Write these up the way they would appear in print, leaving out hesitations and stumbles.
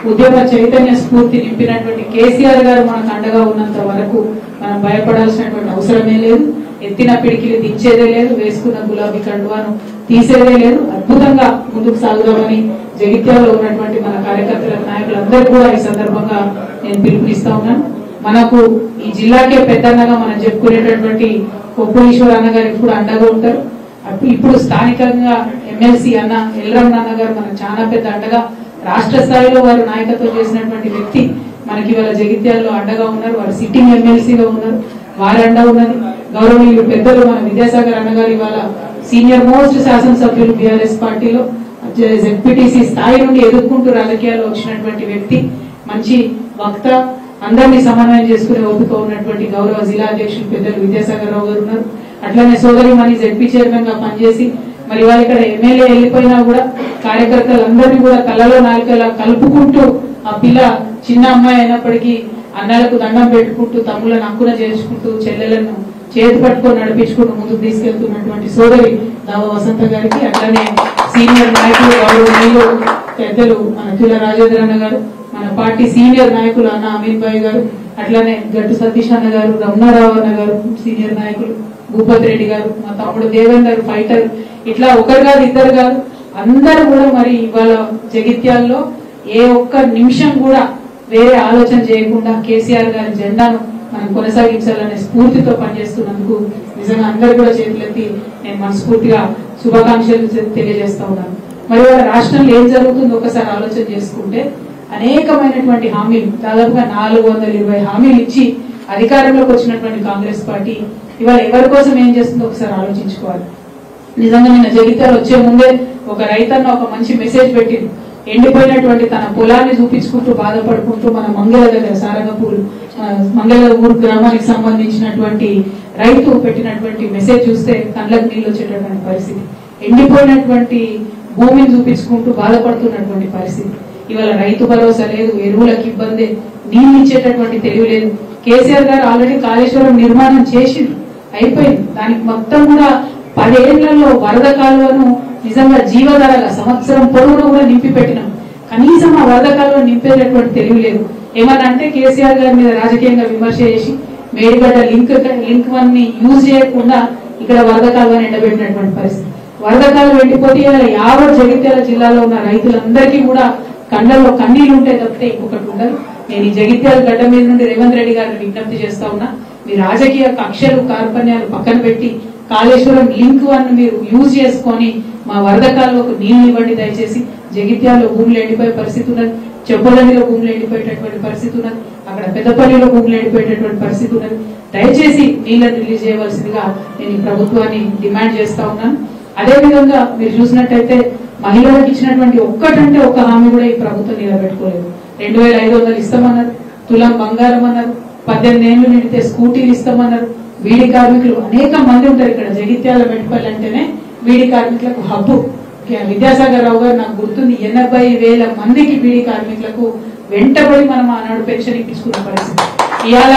ఉద్యమ చైతన్య స్ఫూర్తి నింపినటువంటి కేసీఆర్ గారు మనకు అండగా ఉన్నంత వరకు మనం భయపడాల్సినటువంటి అవసరమే లేదు. ఎత్తిన పిడికిలు దించేదే లేదు, వేసుకున్న గులాబీ కండువాను తీసేదే లేదు. అద్భుతంగా ముందుకు సాగుదామని జగిత్యాలలో ఉన్నటువంటి మన కార్యకర్తల నాయకులందరూ కూడా ఈ సందర్భంగా నేను పిలుపునిస్తా ఉన్నాను. మనకు ఈ జిల్లాకే పెద్దన్నగా మనం చెప్పుకునేటటువంటి కొప్పు ఈశ్వర్ అన్న గారు ఇప్పుడు అండగా ఉంటారు. ఇప్పుడు స్థానికంగా ఎమ్మెల్సీ అన్న ఎల్రమణ అన్న గారు మనకు చాలా పెద్ద అండగా రాష్ట్ర స్థాయిలో వారు నాయకత్వం చేసినటువంటి వ్యక్తి మనకి ఇవాళ జగిత్యాలలో అండగా ఉన్నారు. వారు సిట్టింగ్ ఎమ్మెల్సీగా ఉన్నారు, వారి అండ ఉన్నది. గౌరవనీయులు పెద్దలు మన విద్యాసాగర్ అన్న గారు ఇవాళ సీనియర్ మోస్ట్ శాసనసభ్యులు బీఆర్ఎస్ పార్టీలో జెడ్పీటీసీ స్థాయి నుండి ఎదుర్కొంటూ రాజకీయాల్లో వచ్చినటువంటి వ్యక్తి, మంచి వక్త, అందరినీ సమన్వయం చేసుకునే ఓపిక ఉన్నటువంటి గౌరవ జిల్లా అధ్యక్షులు పెద్దలు విద్యాసాగర్ రావు గారు ఉన్నారు. అట్లనే సోదరి మని జెడ్పీ చైర్మన్ గా పనిచేసి మరి వాళ్ళు ఇక్కడ ఎమ్మెల్యే వెళ్ళిపోయినా కూడా కార్యకర్తలందరినీ కూడా కళ్ళలో నాలుకలా కలుపుకుంటూ ఆ పిల్ల చిన్న అమ్మాయి అయినప్పటికీ అన్నలకు దండం పెట్టుకుంటూ తమ్ములను హక్కున చేర్చుకుంటూ చెల్లెలను చేతి పట్టుకొని నడిపించుకుంటూ ముందుకు తీసుకెళ్తున్నటువంటి సోదరి దావ వసంత గారికి, అట్లనే సీనియర్ నాయకులు గౌరవనీయులు పెద్దలు మన తుల రాజేంద్ర అన్న గారు, మన పార్టీ సీనియర్ నాయకులు అన్న అమీన్ భాయ్ గారు, అట్లనే గట్టు సతీష్ అన్న గారు, రమణారావు అన్న గారు సీనియర్ నాయకులు, భూపతి రెడ్డి గారు, మా తమ్ముడు దేవేందర్ ఫైటర్, ఇట్లా ఒకరు కాదు ఇద్దరు కాదు అందరూ కూడా మరి ఇవాళ జగిత్యాల్లో ఏ ఒక్క నిమిషం కూడా వేరే ఆలోచన చేయకుండా కేసీఆర్ గారి జెండాను మనం కొనసాగించాలనే స్ఫూర్తితో పనిచేస్తున్నందుకు నిజంగా అందరూ కూడా చేతులెత్తి నేను మనస్ఫూర్తిగా శుభాకాంక్షలు తెలియజేస్తా ఉన్నాను. మరి వాళ్ళ రాష్ట్రంలో ఏం జరుగుతుందో ఒకసారి ఆలోచన చేసుకుంటే అనేకమైనటువంటి హామీలు, దాదాపుగా 420 హామీలు ఇచ్చి అధికారంలోకి వచ్చినటువంటి కాంగ్రెస్ పార్టీ ఇవాళ ఎవరి కోసం ఏం చేస్తుందో ఒకసారి ఆలోచించుకోవాలి. నిజంగా నిన్న జగిత్యాల వచ్చే ముందే ఒక రైతన్న ఒక మంచి మెసేజ్ పెట్టింది. ఎండిపోయినటువంటి తన పొలాన్ని చూపించుకుంటూ బాధపడుకుంటూ మన మంగళ దగ్గర సారంగపూర్ మంగళ ఊరు గ్రామానికి సంబంధించినటువంటి రైతు పెట్టినటువంటి మెసేజ్ చూస్తే కళ్ళకు నీళ్ళు వచ్చేటటువంటి పరిస్థితి. ఎండిపోయినటువంటి భూమిని చూపించుకుంటూ బాధపడుతున్నటువంటి పరిస్థితి. ఇవాళ రైతు భరోసా లేదు, ఎరువులకు ఇబ్బంది, నీళ్లు ఇచ్చేటటువంటి తెలివి లేదు. కేసీఆర్ గారు ఆల్రెడీ కాళేశ్వరం నిర్మాణం చేసింది, అయిపోయింది. దానికి మొత్తం కూడా 10 ఏళ్లలో వరద కాలువను నిజంగా జీవధారగా సంవత్సరం పొడవును కూడా నింపి పెట్టినాం. కనీసం ఆ వరద కాలువను నింపేటటువంటి తెలివి లేదు. ఏమన్నా అంటే కేసీఆర్ గారి మీద రాజకీయంగా విమర్శ చేసి మేడిగడ్డ లింక్ వన్ ని యూజ్ చేయకుండా ఇక్కడ వరద కాలువను ఎండబెట్టినటువంటి పరిస్థితి. వరద కాలువ ఎండిపోతే యావత్ జగిత్యాల జిల్లాలో ఉన్న రైతులందరికీ కూడా కళ్ళల్లో కన్నీళ్లు ఉంటే తప్పితే ఇంకొకటి ఉండదు. నేను ఈ జగిత్యాల గడ్డ మీద నుండి రేవంత్ రెడ్డి గారిని విజ్ఞప్తి చేస్తా ఉన్నా, మీ రాజకీయ కక్షలు కార్పణ్యాలు పక్కన పెట్టి కాళేశ్వరం లింక్ వన్ మీరు యూజ్ చేసుకొని మా వరద కాలువకు నీళ్లు ఇవ్వండి దయచేసి. జగిత్యాలలో భూములు ఎండిపోయే పరిస్థితి ఉన్నది, చెప్పదండిలో భూములు ఎండిపోయేటటువంటి పరిస్థితి ఉన్నది, అక్కడ పెద్దపల్లిలో భూములు ఎండిపోయేటటువంటి పరిస్థితి ఉన్నది. దయచేసి నీళ్లను రిలీజ్ చేయవలసిందిగా నేను ఈ ప్రభుత్వాన్ని డిమాండ్ చేస్తా ఉన్నాను. అదేవిధంగా మీరు చూసినట్టయితే మహిళలకు ఇచ్చినటువంటి ఒక్కటంటే ఒక్క హామీ కూడా ఈ ప్రభుత్వం నిలబెట్టుకోలేదు. 2500 ఇస్తామన్నారు, తులం బంగారం అన్నారు, 18 ఏళ్లు నిండితే స్కూటీలు ఇస్తామన్నారు. బీడీ కార్మికులు అనేక మంది ఉంటారు ఇక్కడ జగిత్యాల మెట్పల్లి అంటేనే బీడీ కార్మికులకు హబ్బు. విద్యాసాగర్ రావు గారు నాకు గుర్తుంది 80,000 మందికి బీడీ కార్మికులకు వెంటబడి మనం ఆనాడు పెన్షన్ ఇప్పించుకున్న పరిస్థితి. ఇవాళ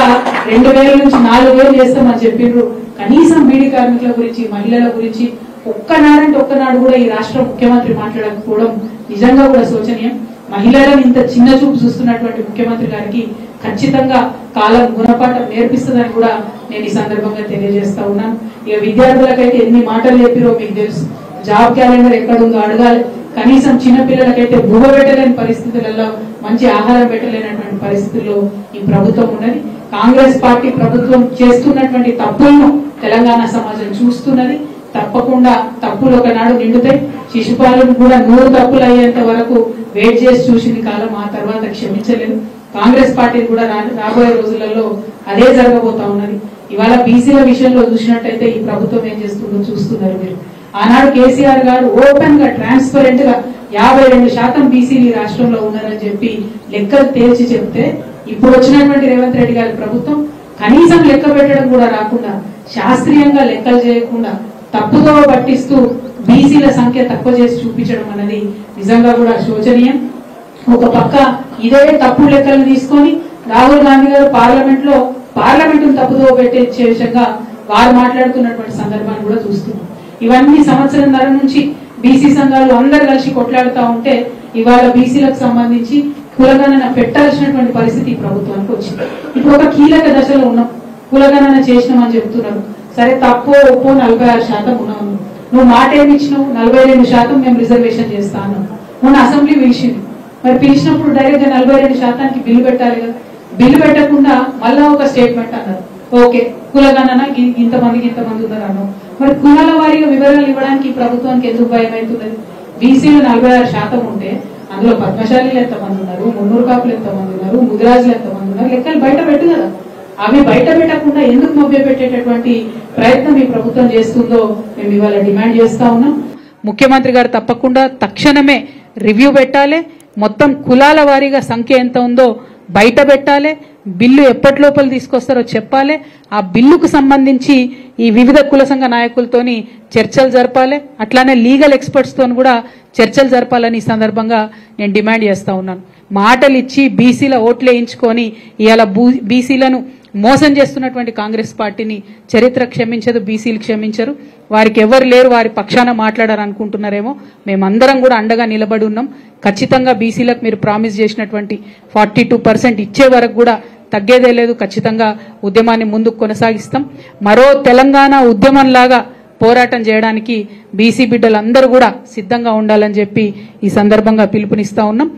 2000 నుంచి 4000 చేస్తామని చెప్పిండ్రు. కనీసం బీడీ కార్మికుల గురించి, మహిళల గురించి ఒక్కనాడంటే ఒక్కనాడు కూడా ఈ రాష్ట్ర ముఖ్యమంత్రి మాట్లాడకపోవడం నిజంగా కూడా శోచనీయం. మహిళలను ఇంత చిన్న చూపు చూస్తున్నటువంటి ముఖ్యమంత్రి గారికి ఖచ్చితంగా కాలం గుణపాఠం నేర్పిస్తుందని కూడా నేను ఈ సందర్భంగా తెలియజేస్తా ఉన్నాను. ఇక విద్యార్థులకైతే ఎన్ని మాటలు చెప్పిరో మీకు తెలుసు. జాబ్ క్యాలెండర్ ఎక్కడుందో అడగాలి. కనీసం చిన్న పిల్లలకైతే భూమ పెట్టలేని పరిస్థితులలో, మంచి ఆహారం పెట్టలేనటువంటి పరిస్థితుల్లో ఈ ప్రభుత్వం ఉన్నది. కాంగ్రెస్ పార్టీ ప్రభుత్వం చేస్తున్నటువంటి తప్పులను తెలంగాణ సమాజం చూస్తున్నది. తప్పకుండా తప్పులు ఒకనాడు నిండుతాయి. శిశుపాలను కూడా 100 తప్పులు అయ్యేంత వరకు వెయిట్ చేసి చూసింది కాలం, ఆ తర్వాత క్షమించలేదు. కాంగ్రెస్ పార్టీ కూడా రాబోయే రోజులలో అదే జరగబోతా ఉన్నది. ఇవాళ బీసీల విషయంలో చూసినట్టయితే ఈ ప్రభుత్వం ఏం చేస్తుందో చూస్తున్నారు మీరు. ఆనాడు కేసీఆర్ గారు ఓపెన్ గా ట్రాన్స్పరెంట్ గా 52% బీసీలు ఈ రాష్ట్రంలో ఉన్నారని చెప్పి లెక్కలు తేల్చి చెప్తే, ఇప్పుడు వచ్చినటువంటి రేవంత్ రెడ్డి గారి ప్రభుత్వం కనీసం లెక్క పెట్టడం కూడా రాకుండా, శాస్త్రీయంగా లెక్కలు చేయకుండా తప్పుదో పట్టిస్తూ బీసీల సంఖ్య తక్కువ చేసి చూపించడం అనేది నిజంగా కూడా శోచనీయం. ఒక పక్క ఇదే తప్పు లెక్కలు తీసుకొని రాహుల్ గాంధీ గారు పార్లమెంటును తప్పుదో పెట్టే విషయంగా వారు మాట్లాడుతున్నటువంటి సందర్భాన్ని కూడా చూస్తున్నాం. ఇవన్నీ సంవత్సరంన్నర నుంచి బీసీ సంఘాలు అందరు కలిసి కొట్లాడుతూ ఉంటే ఇవాళ బీసీలకు సంబంధించి కులగణన పెట్టాల్సినటువంటి పరిస్థితి ఈ ప్రభుత్వానికి వచ్చింది. ఇప్పుడు ఒక కీలక దశలో ఉన్నాం. కులగణన చేసినామని చెప్తున్నారు. సరే తప్పో ఒప్పో 46% ఉన్నాము. నువ్వు మాట ఏమి ఇచ్చినావు? 42% మేము రిజర్వేషన్ చేస్తాను. మొన్న అసెంబ్లీ పిలిచింది. మరి పిలిచినప్పుడు డైరెక్ట్ గా 42% బిల్లు పెట్టాలి కదా. బిల్లు పెట్టకుండా మళ్ళా ఒక స్టేట్మెంట్ అన్నారు. ఓకే కులగణన ఇంతమందికి ఇంతమంది ఉన్నారు అన్నావు. మరి కులాల వారీగా వివరాలు ఇవ్వడానికి ఈ ప్రభుత్వానికి ఎందుకు భయం అవుతున్నది? బీసీలు 46% ఉంటే అందులో పద్మశాలీలు ఎంతమంది ఉన్నారు, మున్నూరు కాపులు ఎంతమంది ఉన్నారు, ముదిరాజులు ఎంతమంది ఉన్నారు, లెక్కలు బయట పెట్టు కదా. అవి బయట పెట్టకుండా ఎందుకు మభ్య పెట్టేటటువంటి ప్రయత్నం ఈ ప్రభుత్వం చేస్తుందో మేము ఇవాళ డిమాండ్ చేస్తా ఉన్నాం. ముఖ్యమంత్రి గారు తప్పకుండా తక్షణమే రివ్యూ పెట్టాలి. మొత్తం కులాల వారీగా సంఖ్య ఎంత ఉందో బయట పెట్టాలి. బిల్లు ఎప్పటి లోపల తీసుకొస్తారో చెప్పాలి. ఆ బిల్లుకు సంబంధించి ఈ వివిధ కుల సంఘ నాయకులతోని చర్చలు జరపాలి. అట్లానే లీగల్ ఎక్స్పర్ట్స్ తోని కూడా చర్చలు జరపాలని ఈ సందర్భంగా నేను డిమాండ్ చేస్తా ఉన్నాను. మాటలు ఇచ్చి బీసీల ఓట్లు వేయించుకొని ఇవాళ బీసీలను మోసం చేస్తున్నటువంటి కాంగ్రెస్ పార్టీని చరిత్ర క్షమించదు, బీసీలు క్షమించరు. వారికి ఎవరు లేరు, వారి పక్షాన మాట్లాడారు అనుకుంటున్నారేమో. మేమందరం కూడా అండగా నిలబడి ఉన్నాం. ఖచ్చితంగా బీసీలకు మీరు ప్రామిస్ చేసినటువంటి 42% ఇచ్చే వరకు కూడా తగ్గేదే లేదు. ఖచ్చితంగా ఉద్యమాన్ని ముందుకు కొనసాగిస్తాం. మరో తెలంగాణ ఉద్యమంలాగా పోరాటం చేయడానికి బీసీ బిడ్డలందరూ కూడా సిద్ధంగా ఉండాలని చెప్పి ఈ సందర్భంగా పిలుపునిస్తా ఉన్నాం.